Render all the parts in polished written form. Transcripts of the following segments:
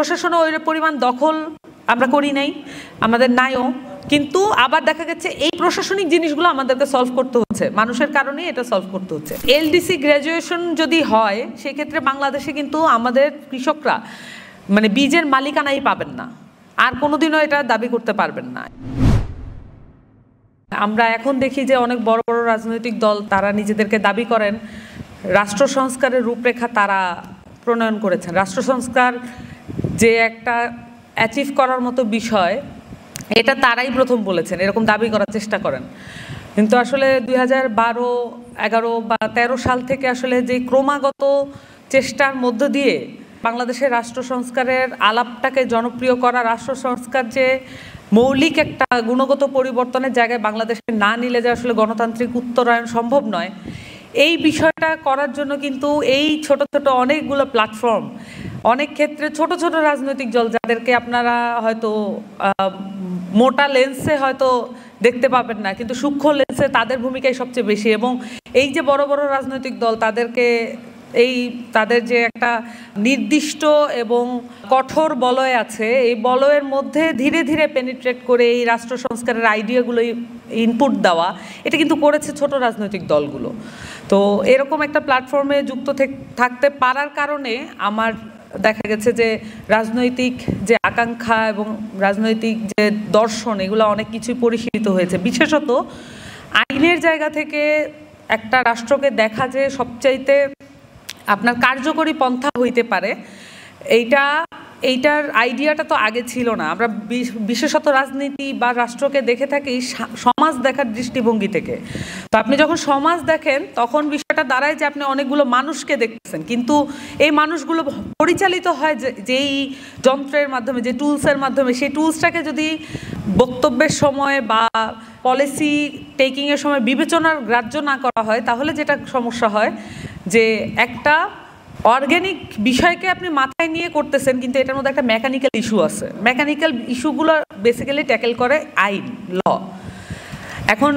প্রশাসনও ওই পরিমাণ দখল আমরা করি নাই, আমাদের নাইও, কিন্তু আবার দেখা গেছে এই প্রশাসনিক জিনিসগুলো আমাদেরকে সলভ করতে হচ্ছে, মানুষের কারণেই এটা সলভ করতে হচ্ছে। এলডিসি গ্র্যাজুয়েশন যদি হয় সেক্ষেত্রে বাংলাদেশে কিন্তু আমাদের কৃষকরা মানে বীজের মালিকানাই পাবেন না, আর কোনোদিনও এটা দাবি করতে পারবেন না। আমরা এখন দেখি যে অনেক বড় বড় রাজনৈতিক দল তারা নিজেদেরকে দাবি করেন রাষ্ট্র সংস্কারের রূপরেখা তারা প্রণয়ন করেছেন। রাষ্ট্র সংস্কার যে একটা অ্যাচিভ করার মতো বিষয়, এটা তারাই প্রথম বলেছেন, এরকম দাবি করার চেষ্টা করেন। কিন্তু আসলে 2012, 11 বা 13 সাল থেকে আসলে যে ক্রমাগত চেষ্টার মধ্য দিয়ে বাংলাদেশের রাষ্ট্র সংস্কারের আলাপটাকে জনপ্রিয় করা, রাষ্ট্র সংস্কার যে মৌলিক একটা গুণগত পরিবর্তনের জায়গায় বাংলাদেশে না নিলে যে আসলে গণতান্ত্রিক উত্তরায়ণ সম্ভব নয়, এই বিষয়টা করার জন্য কিন্তু এই ছোট ছোট অনেকগুলো প্ল্যাটফর্ম, অনেক ক্ষেত্রে ছোট ছোট রাজনৈতিক দল যাদেরকে আপনারা হয়তো মোটা লেন্সে হয়তো দেখতে পাবেন না, কিন্তু সূক্ষ্ম লেন্সে তাদের ভূমিকাই সবচেয়ে বেশি। এবং এই যে বড় বড় রাজনৈতিক দল তাদেরকে তাদের যে একটা নির্দিষ্ট এবং কঠোর বলয় আছে, এই বলয়ের মধ্যে ধীরে ধীরে পেনিট্রেট করে এই রাষ্ট্র সংস্কারের আইডিয়াগুলো ইনপুট দেওয়া, এটা কিন্তু করেছে ছোট রাজনৈতিক দলগুলো। তো এরকম একটা প্ল্যাটফর্মে যুক্ত থাকতে পারার কারণে আমার দেখা গেছে যে রাজনৈতিক যে আকাঙ্ক্ষা এবং রাজনৈতিক যে দর্শন, এগুলো অনেক কিছুই পরিশীলিত হয়েছে। বিশেষত আইনের জায়গা থেকে একটা রাষ্ট্রকে দেখা যে সবচাইতে আপনার কার্যকরী পন্থা হইতে পারে, এইটার আইডিয়াটা তো আগে ছিল না। আমরা বিশেষত রাজনীতি বা রাষ্ট্রকে দেখে থাকি সমাজ দেখার দৃষ্টিভঙ্গি থেকে। তো আপনি যখন সমাজ দেখেন তখন বিষয়টা দাঁড়ায় যে আপনি অনেকগুলো মানুষকে দেখতেছেন, কিন্তু এই মানুষগুলো পরিচালিত হয় যেই যন্ত্রের মাধ্যমে, যে টুলসের মাধ্যমে, সেই টুলসটাকে যদি বক্তব্যের সময় বা পলিসি টেকিংয়ের সময় বিবেচনার গ্রাহ্য না করা হয়, তাহলে যেটা সমস্যা হয় যে একটা অর্গ্যানিক বিষয়কে আপনি মাথায় নিয়ে করতেছেন, কিন্তু এটার মধ্যে একটা মেকানিক্যাল ইস্যু আছে। মেকানিক্যাল ইস্যুগুলো বেসিক্যালি ট্যাকেল করে আইন, ল। এখন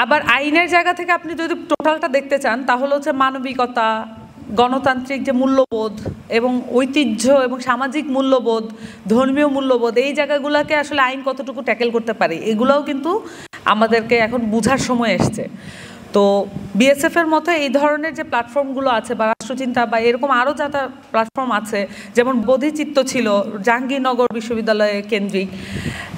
আবার আইনের জায়গা থেকে আপনি যদি টোটালটা দেখতে চান তাহলে হচ্ছে মানবিকতা, গণতান্ত্রিক যে মূল্যবোধ এবং ঐতিহ্য এবং সামাজিক মূল্যবোধ, ধর্মীয় মূল্যবোধ, এই জায়গাগুলোকে আসলে আইন কতটুকু ট্যাকেল করতে পারে, এগুলোও কিন্তু আমাদেরকে এখন বোঝার সময় এসছে। তো বিএসএফের মতো এই ধরনের যে প্ল্যাটফর্মগুলো আছে বা রাষ্ট্রচিন্তা বা এরকম আরও যারা প্ল্যাটফর্ম আছে, যেমন বোধিচিত্ত ছিল জাহাঙ্গীরনগর বিশ্ববিদ্যালয়ে কেন্দ্রিক,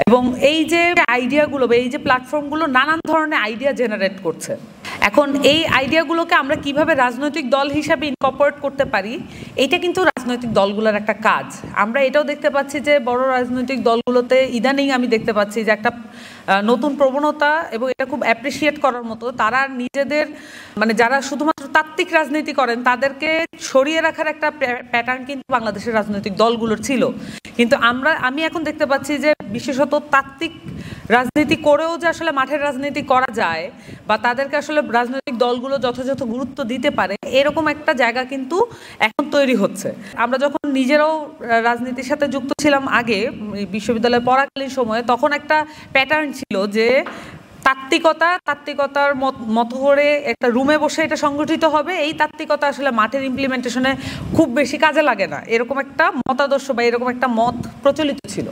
এবং এই যে আইডিয়াগুলো বা এই যে প্ল্যাটফর্মগুলো নানান ধরনের আইডিয়া জেনারেট করছে। এখন এই আইডিয়াগুলোকে আমরা কিভাবে রাজনৈতিক দল হিসাবে ইনকর্পোরেট করতে পারি, এইটা কিন্তু রাজনৈতিক দলগুলোর একটা কাজ। আমরা এটাও দেখতে পাচ্ছি যে বড় রাজনৈতিক দলগুলোতে ইদানিং আমি দেখতে পাচ্ছি যে একটা নতুন প্রবণতা, এবং এটা খুব অ্যাপ্রিসিয়েট করার মতো, তারা নিজেদের মানে যারা শুধুমাত্র তাত্ত্বিক রাজনীতি করেন তাদেরকে সরিয়ে রাখার একটা প্যাটার্ন কিন্তু বাংলাদেশের রাজনৈতিক দলগুলোর ছিল। কিন্তু আমি এখন দেখতে পাচ্ছি যে বিশেষত তাত্ত্বিক রাজনীতি করেও যে আসলে মাঠের রাজনীতি করা যায় বা তাদেরকে আসলে রাজনৈতিক দলগুলো যথাযথ গুরুত্ব দিতে পারে, এরকম একটা জায়গা কিন্তু এখন তৈরি হচ্ছে। আমরা যখন নিজেরাও রাজনীতির সাথে যুক্ত ছিলাম আগে বিশ্ববিদ্যালয়ে পড়াকালীন সময়ে, তখন একটা প্যাটার্ন ছিল যে তাত্ত্বিকতার মতো করে একটা রুমে বসে এটা সংগঠিত হবে, এই তাত্ত্বিকতা আসলে মাঠের ইমপ্লিমেন্টেশনে খুব বেশি কাজে লাগে না, এরকম একটা মতাদর্শ বা এরকম একটা মত প্রচলিত ছিল।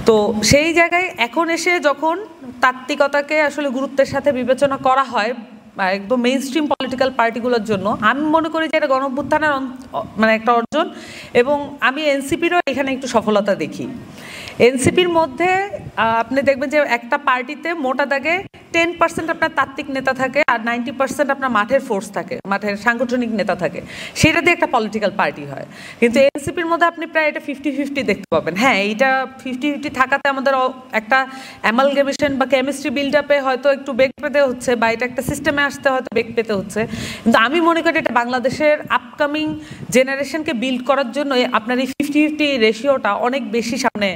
তো সেই জায়গায় এখন এসে যখন তাত্ত্বিকতাকে আসলে গুরুত্বের সাথে বিবেচনা করা হয় একদম মেইন স্ট্রিম পলিটিক্যাল পার্টিগুলোর জন্য, আমি মনে করি যে এটা গণঅভ্যুত্থানের মানে একটা অর্জন, এবং আমি এনসিপিরও এখানে একটু সফলতা দেখি। এনসিপির মধ্যে আপনি দেখবেন যে একটা পার্টিতে মোটা দাগে 10% আপনার তাত্ত্বিক নেতা থাকে আর 90% আপনার মাঠের ফোর্স থাকে, মাঠের সাংগঠনিক নেতা থাকে, সেটা দিয়ে একটা পলিটিক্যাল পার্টি হয়। কিন্তু এনসিপির মধ্যে আপনি প্রায় এটা 50-50 দেখতে পাবেন। হ্যাঁ, এইটা 50-50 থাকাতে আমাদের একটা অ্যামালগেমেশন বা কেমিস্ট্রি বিল্ড আপে হয়তো একটু বেগ পেতে হচ্ছে, বা এটা একটা সিস্টেমে আসতে হয়তো বেগ পেতে হচ্ছে, কিন্তু আমি মনে করি এটা বাংলাদেশের আপকামিং জেনারেশনকে বিল্ড করার জন্য আপনার এই 50-50 রেশিওটা অনেক বেশি সামনে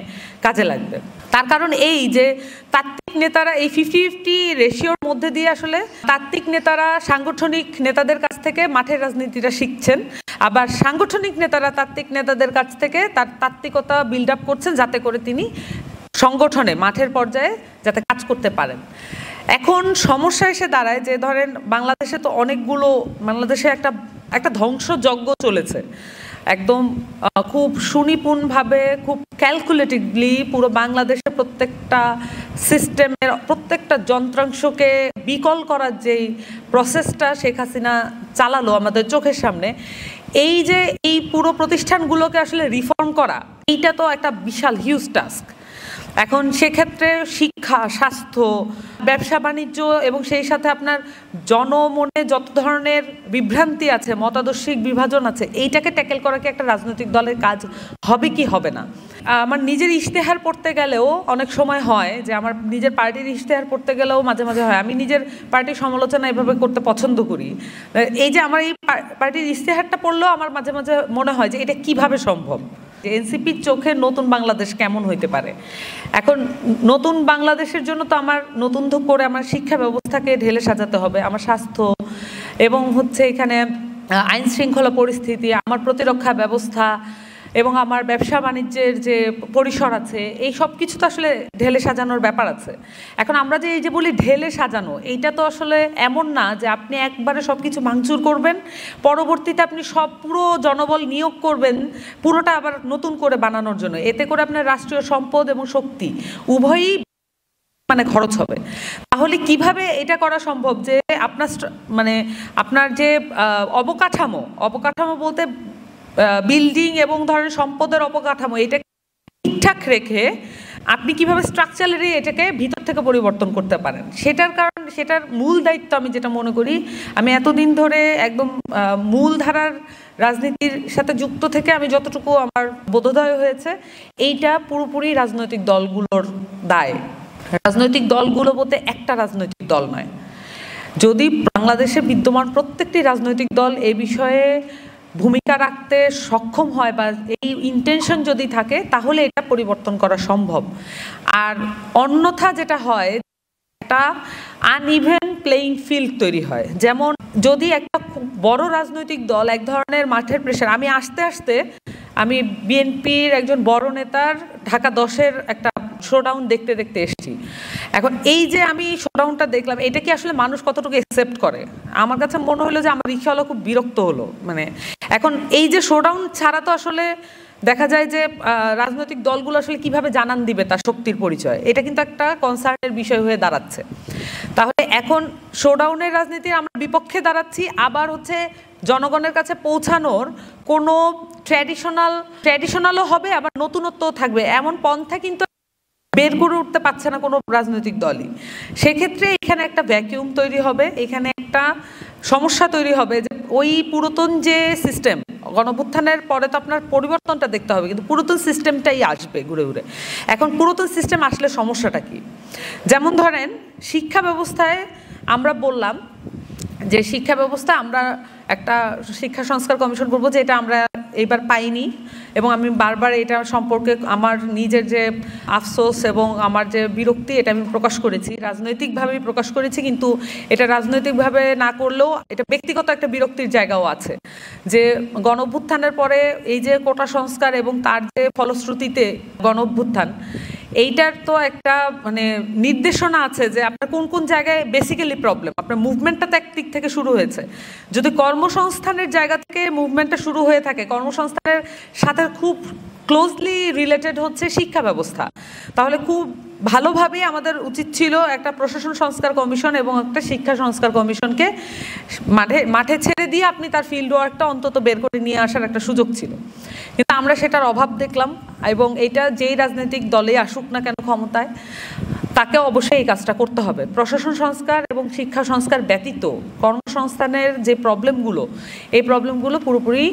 কাজে লাগবে। তার কারণ এই যে তাত্ত্বিক নেতারা এই 50-50 রেশিওর মধ্যে দিয়ে আসলে তাত্ত্বিক নেতারা সাংগঠনিক নেতাদের কাছ থেকে মাঠের রাজনীতিটা শিখছেন, আবার সাংগঠনিক নেতারা তাত্ত্বিক নেতাদের কাছ থেকে তার তাত্ত্বিকতা বিল্ড আপ করছেন যাতে করে তিনি সংগঠনে মাঠের পর্যায়ে যাতে কাজ করতে পারেন। এখন সমস্যা এসে দাঁড়ায় যে ধরেন বাংলাদেশে তো অনেকগুলো, বাংলাদেশে একটা ধ্বংসযজ্ঞ চলেছে। একদম খুব সুনিপুণভাবে, খুব ক্যালকুলেটিভলি পুরো বাংলাদেশের প্রত্যেকটা সিস্টেমের প্রত্যেকটা যন্ত্রাংশকে বিকল করার যেই প্রসেসটা শেখ হাসিনা চালালো আমাদের চোখের সামনে, এই যে এই পুরো প্রতিষ্ঠানগুলোকে আসলে রিফর্ম করা, এইটা তো একটা বিশাল হিউজ টাস্ক। এখন সেক্ষেত্রে শিক্ষা, স্বাস্থ্য, ব্যবসা বাণিজ্য এবং সেই সাথে আপনার জনমনে যত ধরনের বিভ্রান্তি আছে, মতাদর্শিক বিভাজন আছে, এইটাকে ট্যাকেল করা কি একটা রাজনৈতিক দলের কাজ হবে কি হবে না? আমার নিজের ইশতেহার পড়তে গেলেও অনেক সময় হয় যে আমার নিজের পার্টির ইশতেহার পড়তে গেলেও মাঝে মাঝে হয় আমি নিজের পার্টির সমালোচনা এভাবে করতে পছন্দ করি। এই যে আমার এই পার্টির ইশতেহারটা পড়লেও আমার মাঝে মাঝে মনে হয় যে এটা কিভাবে সম্ভব, এনসিপির চোখে নতুন বাংলাদেশ কেমন হইতে পারে। এখন নতুন বাংলাদেশের জন্য তো আমার নতুন করে আমার শিক্ষা ব্যবস্থাকে ঢেলে সাজাতে হবে, আমার স্বাস্থ্য এবং এখানে আইন শৃঙ্খলা পরিস্থিতি, আমার প্রতিরক্ষা ব্যবস্থা এবং আমার ব্যবসা বাণিজ্যের যে পরিসর আছে, এই সব কিছু তো আসলে ঢেলে সাজানোর ব্যাপার আছে। এখন আমরা যে এই যে বলি ঢেলে সাজানো, এইটা তো আসলে এমন না যে আপনি একবারে সব কিছু ভাঙচুর করবেন, পরবর্তীতে আপনি সব পুরো জনবল নিয়োগ করবেন পুরোটা আবার নতুন করে বানানোর জন্য। এতে করে আপনার রাষ্ট্রীয় সম্পদ এবং শক্তি উভয়ই খরচ হবে। তাহলে কিভাবে এটা করা সম্ভব যে আপনার যে অবকাঠামো বলতে বিল্ডিং এবং ধরেন সম্পদের অবকাঠামো, এটা ঠিকঠাক রেখে আপনি কিভাবে স্ট্রাকচারালি এটাকে ভিতর থেকে পরিবর্তন করতে পারেন, সেটার মূল দায়িত্ব আমি যেটা মনে করি, আমি এতদিন ধরে একদম মূল ধারার রাজনীতির সাথে যুক্ত থেকে আমি যতটুকু আমার বোধোদয় হয়েছে, এইটা পুরোপুরি রাজনৈতিক দলগুলোর দায়। রাজনৈতিক দলগুলো বলতে একটা রাজনৈতিক দল নয়, যদি বাংলাদেশে বিদ্যমান প্রত্যেকটি রাজনৈতিক দল এই বিষয়ে ভূমিকা রাখতে সক্ষম হয় বা এই ইন্টেনশন যদি থাকে, তাহলে এটা পরিবর্তন করা সম্ভব। আর অন্যথা যেটা হয়, একটা আনইভেন প্লেইং ফিল্ড তৈরি হয়। যেমন যদি একটা খুব বড় রাজনৈতিক দল এক ধরনের মাঠের প্রেশার, আমি বিএনপির একজন বড় নেতার ঢাকা 10-এর একটা শোডাউন দেখতে এসেছি। এখন এই যে আমি শোডাউনটা দেখলাম, এটা কি আসলে মানুষ কতটুকু অ্যাকসেপ্ট করে? আমার কাছে মনে হলো যে আমার রিক্সাওয়ালা খুব বিরক্ত হলো। এখন এই যে শোডাউন ছাড়া তো আসলে দেখা যায় যে রাজনৈতিক দলগুলো আসলে কিভাবে জানান দিবে তার শক্তির পরিচয়, এটা কিন্তু একটা কনসার্নের বিষয় হয়ে দাঁড়াচ্ছে। তাহলে এখন শোডাউনের রাজনীতির আমরা বিপক্ষে দাঁড়াচ্ছি, আবার জনগণের কাছে পৌঁছানোর কোনো ট্র্যাডিশনালও হবে, আবার নতুনত্বও থাকবে, এমন পন্থা কিন্তু বের করে উঠতে পারছে না কোনো রাজনৈতিক দলই। সেক্ষেত্রে এখানে একটা ভ্যাকিউম তৈরি হবে, এখানে একটা সমস্যা তৈরি হবে যে ওই পুরাতন যে সিস্টেম, গণঅভ্যুত্থানের পরে তো আপনার পরিবর্তনটা দেখতে হবে, কিন্তু পুরাতন সিস্টেমটাই আসবে ঘুরে ঘুরে। এখন পুরাতন সিস্টেম আসলে সমস্যাটা কি? যেমন ধরেন শিক্ষা ব্যবস্থায় আমরা বললাম যে শিক্ষা ব্যবস্থা আমরা একটা শিক্ষা সংস্কার কমিশন করবো, যে এটা আমরা এইবার পাইনি, এবং আমি বারবার এটা সম্পর্কে আমার নিজের যে আফসোস এবং আমার যে বিরক্তি, এটা আমি প্রকাশ করেছি, রাজনৈতিকভাবেই প্রকাশ করেছি। কিন্তু এটা রাজনৈতিকভাবে না করলেও এটা ব্যক্তিগত একটা বিরক্তির জায়গাও আছে, যে গণঅভ্যুত্থানের পরে এই যে কোটা সংস্কার এবং তার যে ফলশ্রুতিতে গণঅভ্যুত্থান, এইটার তো একটা নির্দেশনা আছে যে আপনার কোন কোন জায়গায় বেসিক্যালি প্রবলেম। আপনার মুভমেন্টটা তো একদিক থেকে শুরু হয়েছে, যদি কর্মসংস্থানের জায়গা থেকে মুভমেন্টটা শুরু হয়ে থাকে, কর্মসংস্থানের সাথে খুব ক্লোজলি রিলেটেড শিক্ষা ব্যবস্থা, তাহলে খুব ভালোভাবেই আমাদের উচিত ছিল একটা প্রশাসন সংস্কার কমিশন এবং একটা শিক্ষা সংস্কার কমিশনকে মাঠে ছেড়ে দিয়ে আপনি তার ফিল্ড ওয়ার্কটা অন্তত বের করে নিয়ে আসার একটা সুযোগ ছিল। কিন্তু আমরা সেটার অভাব দেখলাম, এবং এটা যেই রাজনৈতিক দলে আসুক না কেন ক্ষমতায়, তাকে অবশ্যই এই কাজটা করতে হবে। প্রশাসন সংস্কার এবং শিক্ষা সংস্কার ব্যতীত কর্মসংস্থানের যে প্রবলেমগুলো, এই প্রবলেমগুলো পুরোপুরি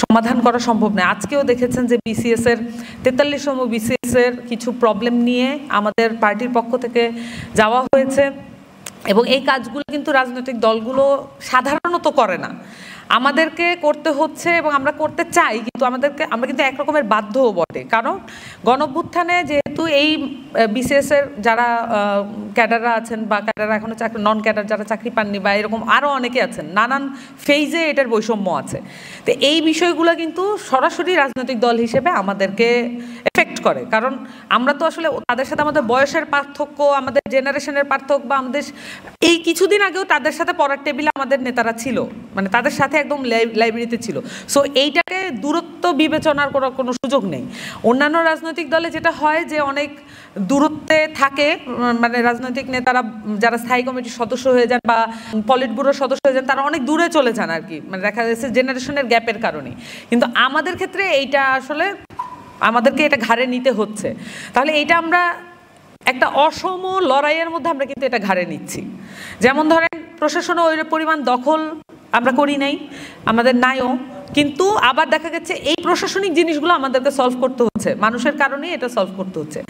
সমাধান করা সম্ভব নয়। আজকেও দেখেছেন যে BCS-এর 43তম BCS-এর কিছু প্রবলেম নিয়ে আমাদের পার্টির পক্ষ থেকে যাওয়া হয়েছে, এবং এই কাজগুলো কিন্তু রাজনৈতিক দলগুলো সাধারণত করে না, আমাদেরকে করতে হচ্ছে এবং আমরা করতে চাই, কিন্তু আমরা কিন্তু একরকমের বাধ্যও বটে। কারণ গণঅভ্যুত্থানে যেহেতু এই BCS-এর যারা ক্যাডাররা আছেন বা ক্যাডাররা এখনো নন ক্যাডার যারা চাকরি পাননি বা এরকম আরও অনেকে আছেন, নানান ফেজে এটার বৈষম্য আছে। তো এই বিষয়গুলো কিন্তু সরাসরি রাজনৈতিক দল হিসেবে আমাদেরকে এফেক্ট করে, কারণ আমরা তো আসলে তাদের সাথে আমাদের বয়সের পার্থক্য, আমাদের জেনারেশনের পার্থক্য, বা আমাদের এই কিছুদিন আগেও তাদের সাথে পড়ার টেবিলে আমাদের নেতারা ছিল, তাদের সাথে একদম লাইব্রেরিতে ছিল। সো এইটাকে দূরত্ব বিবেচনার কোনো সুযোগ নেই। অন্যান্য রাজনৈতিক দলে যেটা হয় যে অনেক দূরত্বে থাকে, মানে রাজনৈতিক নেতারা যারা স্থায়ী কমিটির সদস্য হয়ে যান বা পলিট ব্যুরোর সদস্য হয়ে যান তারা অনেক দূরে চলে যান আর কি, মানে দেখা যাচ্ছে জেনারেশনের গ্যাপের কারণে। কিন্তু আমাদের ক্ষেত্রে এইটা আসলে আমাদেরকে এটা ঘাড়ে নিতে হচ্ছে। তাহলে এইটা আমরা একটা অসম লড়াইয়ের মধ্যে আমরা কিন্তু এটা ঘাড়ে নিচ্ছি। যেমন ধরেন প্রশাসনে ওই পরিমাণ দখল আমরা করি নাই, আমাদের নাইও, কিন্তু আবার দেখা গেছে এই প্রশাসনিক জিনিসগুলো আমাদেরকে সলভ করতে হচ্ছে, মানুষের কারণেই এটা সলভ করতে হচ্ছে।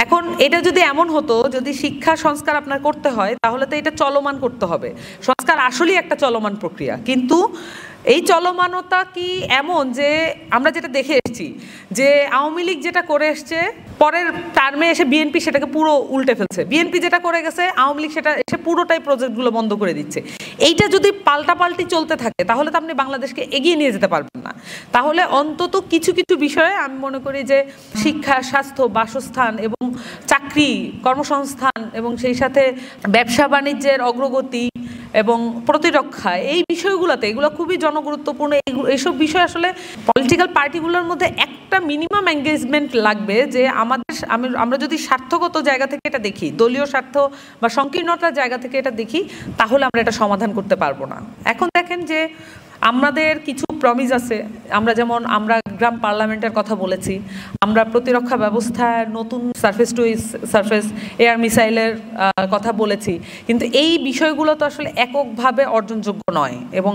এখন এটা যদি এমন হতো, যদি শিক্ষা সংস্কার আপনার করতে হয় তাহলে তো এটা চলমান করতে হবে। সংস্কার আসলেই একটা চলমান প্রক্রিয়া, কিন্তু এই চলমানতা কি এমন যে আমরা যেটা দেখে এসেছি যে আওয়ামী লীগ যেটা করে এসছে পরের টার্মে এসে বিএনপি সেটাকে পুরো উল্টে ফেলছে, বিএনপি যেটা করে গেছে আওয়ামী লীগ সেটা এসে পুরোটাই প্রজেক্টগুলো বন্ধ করে দিচ্ছে। এইটা যদি পাল্টাপাল্টি চলতে থাকে তাহলে তো আপনি বাংলাদেশকে এগিয়ে নিয়ে যেতে পারবেন না। তাহলে অন্তত কিছু কিছু বিষয়ে আমি মনে করি যে শিক্ষা, স্বাস্থ্য, বাসস্থান এবং চাকরি, কর্মসংস্থান এবং সেই সাথে ব্যবসা বাণিজ্যের অগ্রগতি এবং প্রতিরক্ষা, এই বিষয়গুলোতে এগুলো খুবই জনগুরুত্বপূর্ণ। এইসব বিষয় আসলে পলিটিক্যাল পার্টিগুলোর মধ্যে একটা মিনিমাম এঙ্গেজমেন্ট লাগবে যে আমরা যদি স্বার্থগত জায়গা থেকে এটা দেখি, দলীয় স্বার্থ বা সংকীর্ণতার জায়গা থেকে এটা দেখি, তাহলে আমরা এটা সমাধান করতে পারবো না। এখন দেখেন যে আমাদের কিছু প্রমিস আছে, আমরা গ্রাম পার্লামেন্টের কথা বলেছি, আমরা প্রতিরক্ষা ব্যবস্থায় নতুন সারফেস টু সারফেস এয়ার মিসাইলের কথা বলেছি, কিন্তু এই বিষয়গুলো তো আসলে এককভাবে অর্জনযোগ্য নয়। এবং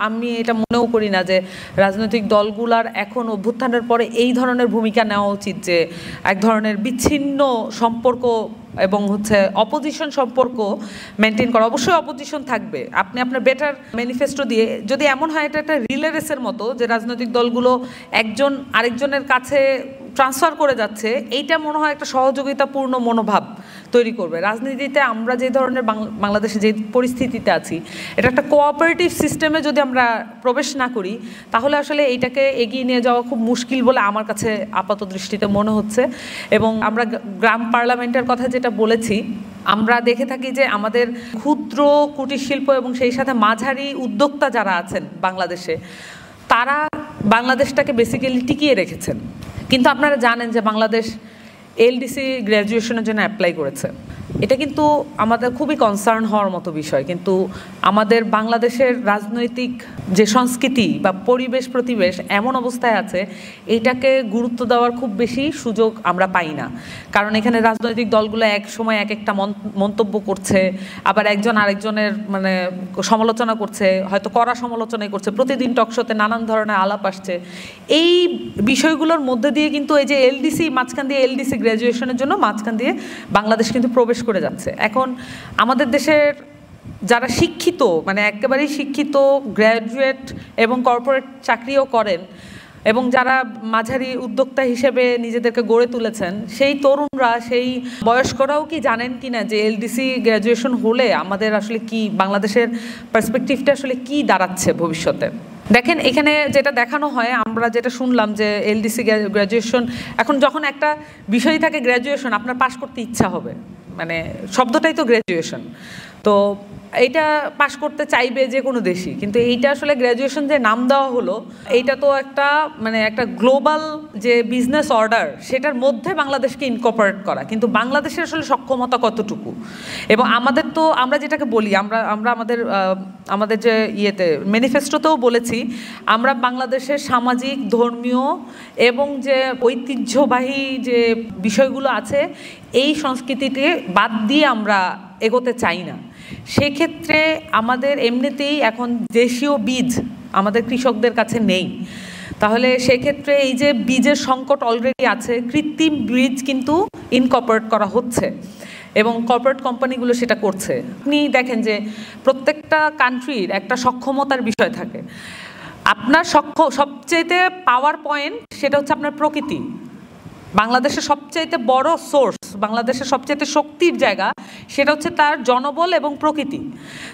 আমি এটা মনেও করি না যে রাজনৈতিক দলগুলার এখন অভ্যুত্থানের পরে এই ধরনের ভূমিকা নেওয়া উচিত যে এক ধরনের বিচ্ছিন্ন সম্পর্ক এবং অপোজিশন সম্পর্ক মেনটেন করা। অবশ্যই অপোজিশন থাকবে, আপনি আপনার বেটার ম্যানিফেস্টো দিয়ে যদি এমন হয় এটা একটা রিলে রেসের মতো যে রাজনৈতিক দলগুলো একজন আরেকজনের কাছে ট্রান্সফার করে যাচ্ছে, এইটা মনে হয় একটা সহযোগিতাপূর্ণ মনোভাব তৈরি করবে। রাজনীতিতে আমরা যে ধরনের বাংলাদেশে যে পরিস্থিতিতে আছি, এটা একটা কোঅপারেটিভ সিস্টেমে যদি আমরা প্রবেশ না করি তাহলে আসলে এইটাকে এগিয়ে নিয়ে যাওয়া খুব মুশকিল বলে আমার কাছে আপাত দৃষ্টিতে মনে হচ্ছে। এবং আমরা গ্রাম পার্লামেন্টের কথা যেটা বলেছি, আমরা দেখে থাকি যে আমাদের ক্ষুদ্র কুটির শিল্প এবং সেই সাথে মাঝারি উদ্যোক্তা যারা আছেন বাংলাদেশে, তারা বাংলাদেশটাকে বেসিক্যালি টিকিয়ে রেখেছেন। কিন্তু আপনারা জানেন যে বাংলাদেশ এলডিসি গ্র্যাজুয়েশনের জন্য অ্যাপ্লাই করেছে। এটা কিন্তু আমাদের খুবই কনসার্ন হওয়ার মতো বিষয়। কিন্তু আমাদের বাংলাদেশের রাজনৈতিক যে সংস্কৃতি বা পরিবেশ এমন অবস্থায় আছে, এইটাকে গুরুত্ব দেওয়ার খুব বেশি সুযোগ আমরা পাই না। কারণ এখানে রাজনৈতিক দলগুলো এক সময় এক একটা মন্তব্য করছে, আবার একজন আরেকজনের সমালোচনা করছে, হয়তো কড়া সমালোচনাই করছে, প্রতিদিন টকশোতে নানান ধরনের আলাপ আসছে। এই বিষয়গুলোর মধ্যে দিয়ে কিন্তু এই যে মাঝখান দিয়ে এলডিসি গ্র্যাজুয়েশনের জন্য মাঝখান দিয়ে বাংলাদেশ কিন্তু প্রবেশ করে যাচ্ছে। এখন আমাদের দেশের যারা শিক্ষিত, একেবারেই শিক্ষিত, গ্র্যাজুয়েট এবং কর্পোরেট চাকরিও করেন এবং যারা মাঝারি উদ্যোক্তা হিসেবে নিজেদেরকে গড়ে তুলেছেন, সেই তরুণরা, সেই বয়স্করাও কি জানেন কিনা যে এলডিসি গ্র্যাজুয়েশন হলে আমাদের আসলে কি বাংলাদেশের পার্সপেক্টিভটা আসলে কি দাঁড়াচ্ছে ভবিষ্যতে। দেখেন এখানে যেটা দেখানো হয়, আমরা যেটা শুনলাম যে এলডিসি গ্র্যাজুয়েশন, এখন যখন একটা বিষয় থাকে গ্র্যাজুয়েশন, আপনার পাশ করতে ইচ্ছা হবে, শব্দটাই তো গ্র্যাজুয়েশন, তো এইটা পাশ করতে চাইবে যে কোনো দেশই। কিন্তু এইটা আসলে গ্র্যাজুয়েশন যে নাম দেওয়া হলো, এইটা তো একটা গ্লোবাল যে বিজনেস অর্ডার, সেটার মধ্যে বাংলাদেশকে ইনকর্পোরেট করা। কিন্তু বাংলাদেশের আসলে সক্ষমতা কতটুকু, এবং আমরা যেটাকে বলি, আমরা আমাদের যে ম্যানিফেস্টোতেও বলেছি, আমরা বাংলাদেশের সামাজিক, ধর্মীয় এবং যে ঐতিহ্যবাহী যে বিষয়গুলো আছে, এই সংস্কৃতিতে বাদ দিয়ে আমরা এগোতে চাই না। সেক্ষেত্রে আমাদের এমনিতেই এখন দেশীয় বীজ আমাদের কৃষকদের কাছে নেই। তাহলে সেক্ষেত্রে এই যে বীজের সংকট অলরেডি আছে, কৃত্রিম বীজ কিন্তু ইনকর্পোরেট করা হচ্ছে এবং কর্পোরেট কোম্পানিগুলো সেটা করছে। আপনি দেখেন যে প্রত্যেকটা কান্ট্রির একটা সক্ষমতার বিষয় থাকে। আপনার সবচেয়ে পাওয়ার পয়েন্ট সেটা হচ্ছে আপনার প্রকৃতি। বাংলাদেশের সবচাইতে বড় সোর্স, বাংলাদেশের সবচাইতে শক্তির জায়গা, সেটা হচ্ছে তার জনবল এবং প্রকৃতি।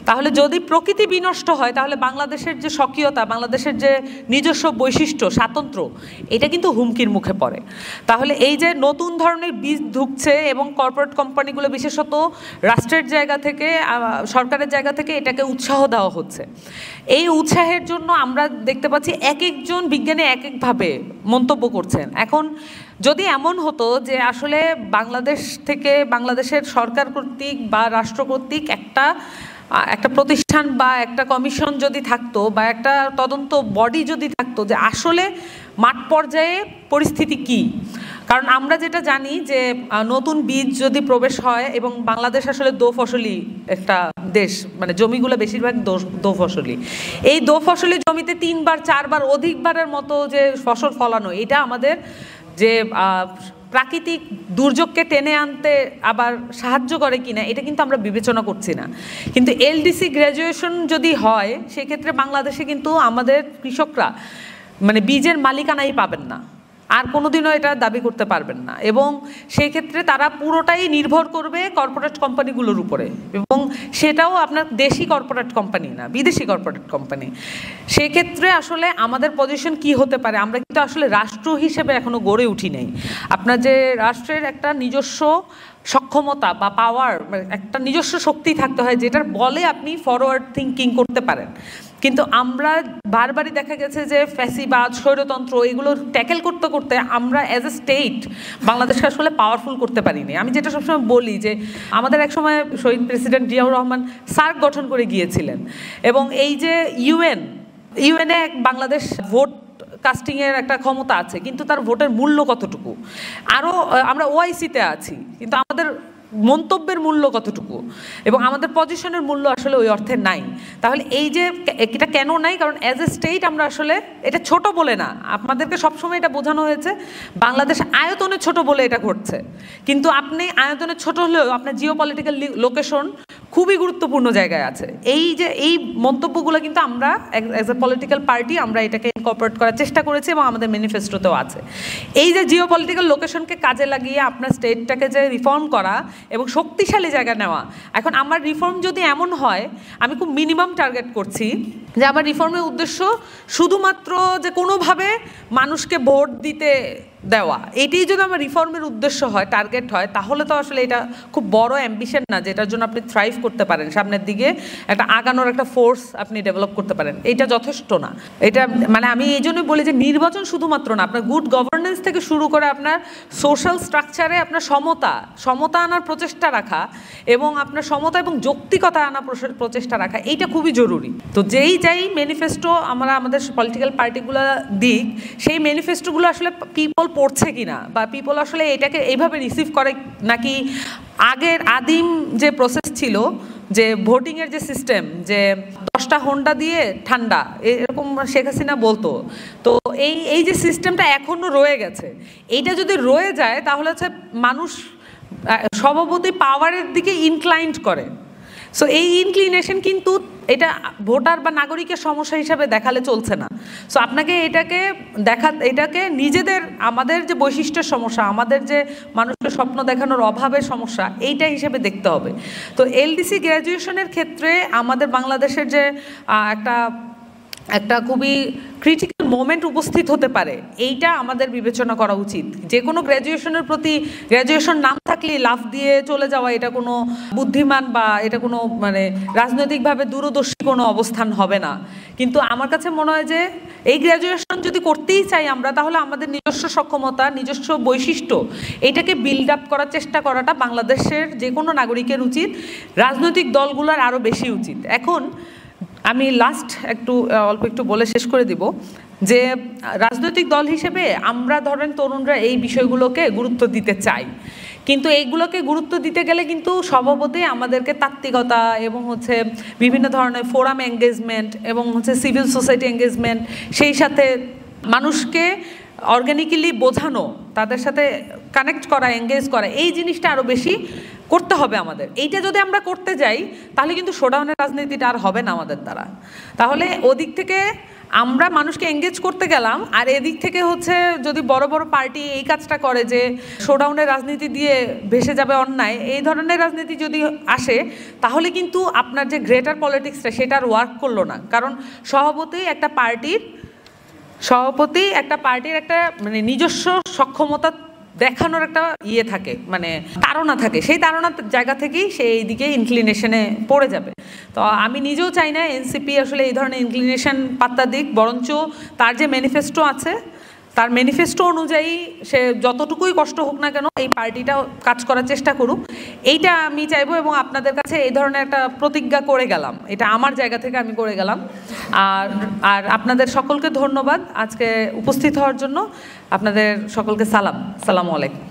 তাহলে যদি প্রকৃতি বিনষ্ট হয় তাহলে বাংলাদেশের যে স্বকীয়তা, বাংলাদেশের যে নিজস্ব বৈশিষ্ট্য, স্বাতন্ত্র্য, এটা কিন্তু হুমকির মুখে পড়ে। তাহলে এই যে নতুন ধরনের বীজ ঢুকছে এবং কর্পোরেট কোম্পানিগুলো বিশেষত রাষ্ট্রের জায়গা থেকে, সরকারের জায়গা থেকে এটাকে উৎসাহ দেওয়া হচ্ছে। এই উৎসাহের জন্য আমরা দেখতে পাচ্ছি এক একজন বিজ্ঞানী এক একভাবে মন্তব্য করছেন। এখন যদি এমন হতো যে আসলে বাংলাদেশ থেকে, বাংলাদেশের সরকার কর্তৃক বা রাষ্ট্র কর্তৃক একটা প্রতিষ্ঠান বা একটা কমিশন যদি থাকতো বা একটা তদন্ত বডি যদি থাকতো যে আসলে মাঠ পর্যায়ে পরিস্থিতি কি, কারণ আমরা যেটা জানি যে নতুন বীজ যদি প্রবেশ হয়, এবং বাংলাদেশ আসলে দোফসলি একটা দেশ, মানে জমিগুলো বেশিরভাগ দোফসলি, এই দোফসলি জমিতে 3বার 4বার অধিকবারের মতো যে ফসল ফলানো, এটা আমাদের যে প্রাকৃতিক দুর্যোগকে টেনে আনতে আবার সাহায্য করে কিনা এটা কিন্তু আমরা বিবেচনা করছি না। কিন্তু এলডিসি গ্র্যাজুয়েশন যদি হয় সেক্ষেত্রে বাংলাদেশে কিন্তু আমাদের কৃষকরা মানে বীজের মালিকানাই পাবেন না, আর কোনোদিনও এটা দাবি করতে পারবেন না, এবং সেই ক্ষেত্রে তারা পুরোটাই নির্ভর করবে কর্পোরেট কোম্পানিগুলোর উপরে, এবং সেটাও আপনার দেশি কর্পোরেট কোম্পানি না, বিদেশি কর্পোরেট কোম্পানি। সেক্ষেত্রে আসলে আমাদের পজিশন কি হতে পারে? আমরা কিন্তু আসলে রাষ্ট্র হিসেবে এখনো গড়ে উঠি নাই। আপনার যে রাষ্ট্রের একটা নিজস্ব সক্ষমতা বা পাওয়ার, একটা নিজস্ব শক্তি থাকতে হয় যেটার বলে আপনি ফরওয়ার্ড থিঙ্কিং করতে পারেন। কিন্তু আমরা বারবারই দেখা গেছে যে ফ্যাসিবাদ, স্বৈরতন্ত্র এগুলো ট্যাকেল করতে করতে আমরা অ্যাজ এ স্টেট বাংলাদেশকে আসলে পাওয়ারফুল করতে পারিনি। আমি যেটা সবসময় বলি যে আমাদের একসময় শহীদ প্রেসিডেন্ট জিয়াউর রহমান সার্ক গঠন করে গিয়েছিলেন, এবং এই যে ইউএনএ বাংলাদেশ ভোট কাস্টিংয়ের একটা ক্ষমতা আছে, কিন্তু তার ভোটের মূল্য কতটুকু? আরও আমরা ওআইসিতে আছি, কিন্তু আমাদের মন্তব্যের মূল্য কতটুকু এবং আমাদের পজিশনের মূল্য আসলে ওই অর্থে নাই। তাহলে এই যে এটা কেন নাই? কারণ অ্যাজ এ স্টেট আমরা আসলে, এটা ছোট বলে না, আপনাদেরকে সবসময় এটা বোঝানো হয়েছে বাংলাদেশ আয়তনে ছোট বলে এটা ঘটছে, কিন্তু আপনি আয়তনে ছোট হলেও আপনার জিওপলিটিক্যাল লোকেশন খুবই গুরুত্বপূর্ণ জায়গায় আছে। এই যে এই মন্তব্যগুলো কিন্তু আমরা অ্যাজ এ পলিটিক্যাল পার্টি আমরা এটাকে ইনকর্পোরেট করার চেষ্টা করেছি এবং আমাদের ম্যানিফেস্টোতেও আছে। এই যে জিওপলিটিক্যাল লোকেশনকে কাজে লাগিয়ে আপনার স্টেটটাকে যে রিফর্ম করা এবং শক্তিশালী জায়গা নেওয়া। এখন আমার রিফর্ম যদি এমন হয়, আমি খুব মিনিমাম টার্গেট করছি যে আমার রিফর্মের উদ্দেশ্য শুধুমাত্র যে কোনোভাবে মানুষকে ভোট দিতে দেওয়া, এটাই যদি আমার রিফর্মের উদ্দেশ্য হয়, টার্গেট হয়, তাহলে তো আসলে এটা খুব বড় অ্যাম্বিশন না যেটার জন্য আপনি থ্রাইভ করতে পারেন, সামনের দিকে একটা আগানোর একটা ফোর্স আপনি ডেভেলপ করতে পারেন। এইটা যথেষ্ট না। এটা মানে আমি এই জন্যই বলি যে নির্বাচন শুধুমাত্র না, আপনার গুড গভর্নেন্স থেকে শুরু করে আপনার সোশ্যাল স্ট্রাকচারে আপনার সমতা আনার প্রচেষ্টা রাখা এবং আপনার সমতা এবং যৌক্তিকতা আনার প্রচেষ্টা রাখা, এইটা খুবই জরুরি। তো যাই ম্যানিফেস্টো আমরা আমাদের পলিটিক্যাল পার্টিগুলো দিক, সেই ম্যানিফেস্টোগুলো আসলে পিপল পড়ছে কিনা বা পিপল আসলে এটাকে এইভাবে রিসিভ করে নাকি আগের আদিম যে প্রসেস ছিল, যে ভোটিংয়ের যে সিস্টেম, যে 10টা হোন্ডা দিয়ে ঠান্ডা, এরকম শেখ হাসিনা বলতো, তো এই যে সিস্টেমটা এখনও রয়ে গেছে, এইটা যদি রয়ে যায় তাহলে হচ্ছে মানুষ স্বভাবতই পাওয়ারের দিকে ইনক্লাইন্ড করে। সো এই ইনক্লিনেশন কিন্তু এটা ভোটার বা নাগরিকের সমস্যা হিসাবে দেখালে চলছে না। সো আপনাকে এটাকে নিজেদের, আমাদের যে বৈশিষ্ট্যের সমস্যা, আমাদের যে মানুষকে স্বপ্ন দেখানোর অভাবের সমস্যা, এইটা হিসেবে দেখতে হবে। তো এলডিসি গ্র্যাজুয়েশনের ক্ষেত্রে আমাদের বাংলাদেশের যে একটা খুবই ক্রিটিক্যাল মোমেন্ট উপস্থিত হতে পারে, এইটা আমাদের বিবেচনা করা উচিত। যে কোনো গ্র্যাজুয়েশনের প্রতি গ্র্যাজুয়েশন নাম থাকলেই লাফ দিয়ে চলে যাওয়া, এটা কোনো বুদ্ধিমান বা এটা কোনো মানে রাজনৈতিকভাবে দূরদর্শী কোনো অবস্থান হবে না। কিন্তু আমার কাছে মনে হয় যে এই গ্র্যাজুয়েশন যদি করতেই চাই আমরা, তাহলে আমাদের নিজস্ব সক্ষমতা, নিজস্ব বৈশিষ্ট্য, এইটাকে বিল্ড আপ করার চেষ্টা করাটা বাংলাদেশের যে কোনো নাগরিকের উচিত, রাজনৈতিক দলগুলোর আরও বেশি উচিত। এখন আমি লাস্ট অল্প একটু বলে শেষ করে দিব যে রাজনৈতিক দল হিসেবে আমরা ধরেন তরুণরা এই বিষয়গুলোকে গুরুত্ব দিতে চাই, কিন্তু এইগুলোকে গুরুত্ব দিতে গেলে কিন্তু স্বভাবতই আমাদেরকে তাত্ত্বিকতা এবং হচ্ছে বিভিন্ন ধরনের ফোরাম এঙ্গেজমেন্ট এবং হচ্ছে সিভিল সোসাইটি এঙ্গেজমেন্ট, সেই সাথে মানুষকে অর্গানিক্যালি বোঝানো, তাদের সাথে কানেক্ট করা, এঙ্গেজ করা, এই জিনিসটা আরও বেশি করতে হবে আমাদের। এইটা যদি আমরা করতে যাই তাহলে কিন্তু শোডাউনের রাজনীতিটা আর হবে না আমাদের দ্বারা। তাহলে ওদিক থেকে আমরা মানুষকে এঙ্গেজ করতে গেলাম, আর এদিক থেকে হচ্ছে যদি বড় বড় পার্টি এই কাজটা করে যে শোডাউনের রাজনীতি দিয়ে ভেসে যাবে অন্যায়, এই ধরনের রাজনীতি যদি আসে তাহলে কিন্তু আপনার যে গ্রেটার পলিটিক্সটা সেটা আর ওয়ার্ক করলো না। কারণ সভাপতি একটা পার্টির একটা মানে নিজস্ব সক্ষমতা দেখানোর একটা ইয়ে থাকে, মানে তাড়না থাকে, সেই তাড়নার জায়গা থেকেই সে এই দিকে ইনক্লিনেশনে পড়ে যাবে। তো আমি নিজেও চাই না এনসিপি আসলে এই ধরনের ইনক্লিনেশন পাত্তা দিক, বরঞ্চ তার যে ম্যানিফেস্টো আছে তার ম্যানিফেস্টো অনুযায়ী সে যতটুকুই কষ্ট হোক না কেন এই পার্টিটা কাজ করার চেষ্টা করুক, এইটা আমি চাইবো। এবং আপনাদের কাছে এই ধরনের একটা প্রতিজ্ঞা করে গেলাম, এটা আমার জায়গা থেকে আমি করে গেলাম। আর আপনাদের সকলকে ধন্যবাদ আজকে উপস্থিত হওয়ার জন্য। আপনাদের সকলকে সালাম, আসসালামু আলাইকুম।